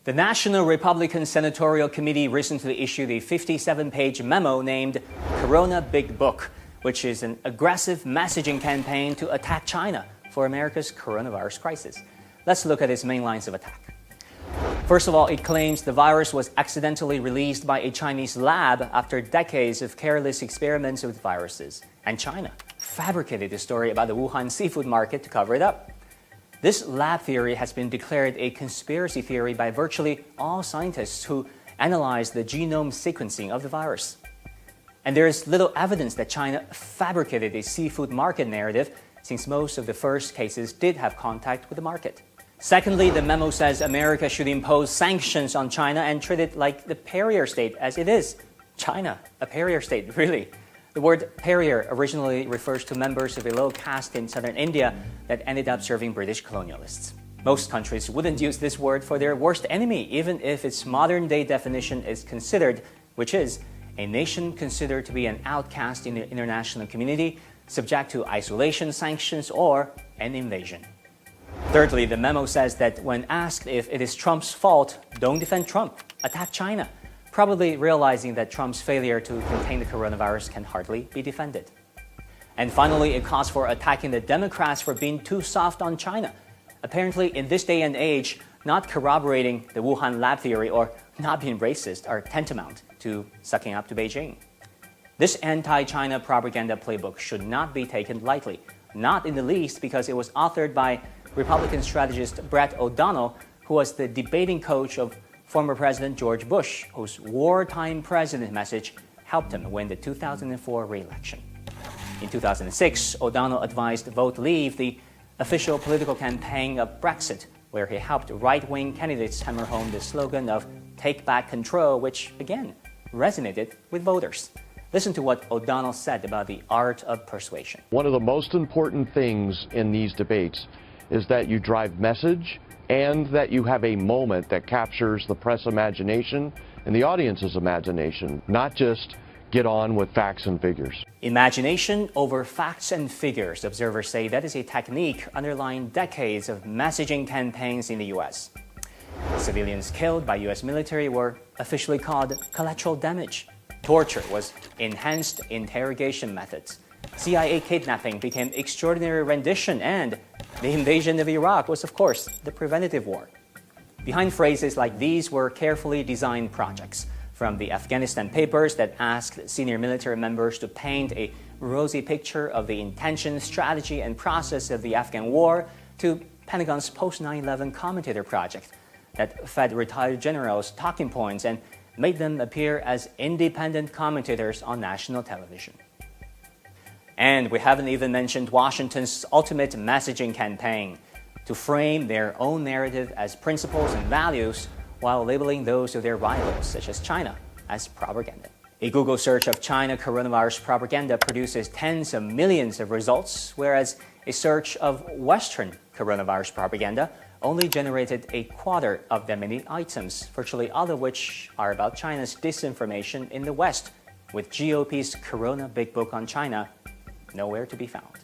The National Republican Senatorial Committee recently issued a 57-page memo named Corona Big Book, which is an aggressive messaging campaign to attack China for America's coronavirus crisis. Let's look at its main lines of attack. First of all, it claims the virus was accidentally released by a Chinese lab after decades of careless experiments with viruses, and China fabricated the story about the Wuhan seafood market to cover it up. This lab theory has been declared a conspiracy theory by virtually all scientists who analyze the genome sequencing of the virus. And there is little evidence that China fabricated a seafood market narrative, since most of the first cases did have contact with the market. Secondly, the memo says America should impose sanctions on China and treat it like the pariah state as it is. China, a pariah state, really? The word pariah originally refers to members of a low caste in southern India that ended up serving British colonialists. Most countries wouldn't use this word for their worst enemy, even if its modern-day definition is considered, which is a nation considered to be an outcast in the international community, subject to isolation, sanctions, or an invasion. Thirdly, the memo says that when asked if it is Trump's fault, don't defend Trump, attack China, probably realizing that Trump's failure to contain the coronavirus can hardly be defended. And finally, it calls for attacking the Democrats for being too soft on China. Apparently, in this day and age, not corroborating the Wuhan lab theory or not being racist are tantamount to sucking up to Beijing. This anti-China propaganda playbook should not be taken lightly, not in the least because it was authored by Republican strategist Brett O'Donnell, who was the debating coach of former President George Bush, whose wartime president message helped him win the 2004 re-election. In 2006, O'Donnell advised Vote Leave, the official political campaign of Brexit, where he helped right-wing candidates hammer home the slogan of "Take Back Control," which, again, resonated with voters. Listen to what O'Donnell said about the art of persuasion. One of the most important things in these debates is that you drive message and that you have a moment that captures the press imagination and the audience's imagination, not just get on with facts and figures. Imagination over facts and figures, observers say that is a technique underlying decades of messaging campaigns in the U.S. Civilians killed by U.S. military were officially called collateral damage. Torture was enhanced interrogation methods. CIA kidnapping became extraordinary rendition, and the invasion of Iraq was, of course, the preventative war. Behind phrases like these were carefully designed projects, from the Afghanistan Papers that asked senior military members to paint a rosy picture of the intention, strategy, and process of the Afghan war, to Pentagon's post-9/11 commentator project that fed retired generals talking points and made them appear as independent commentators on national television. And we haven't even mentioned Washington's ultimate messaging campaign to frame their own narrative as principles and values while labeling those of their rivals, such as China, as propaganda. A Google search of China coronavirus propaganda produces tens of millions of results, whereas a search of Western coronavirus propaganda only generated a quarter of that many items, virtually all of which are about China's disinformation in the West, with GOP's Corona Big Book on China nowhere to be found.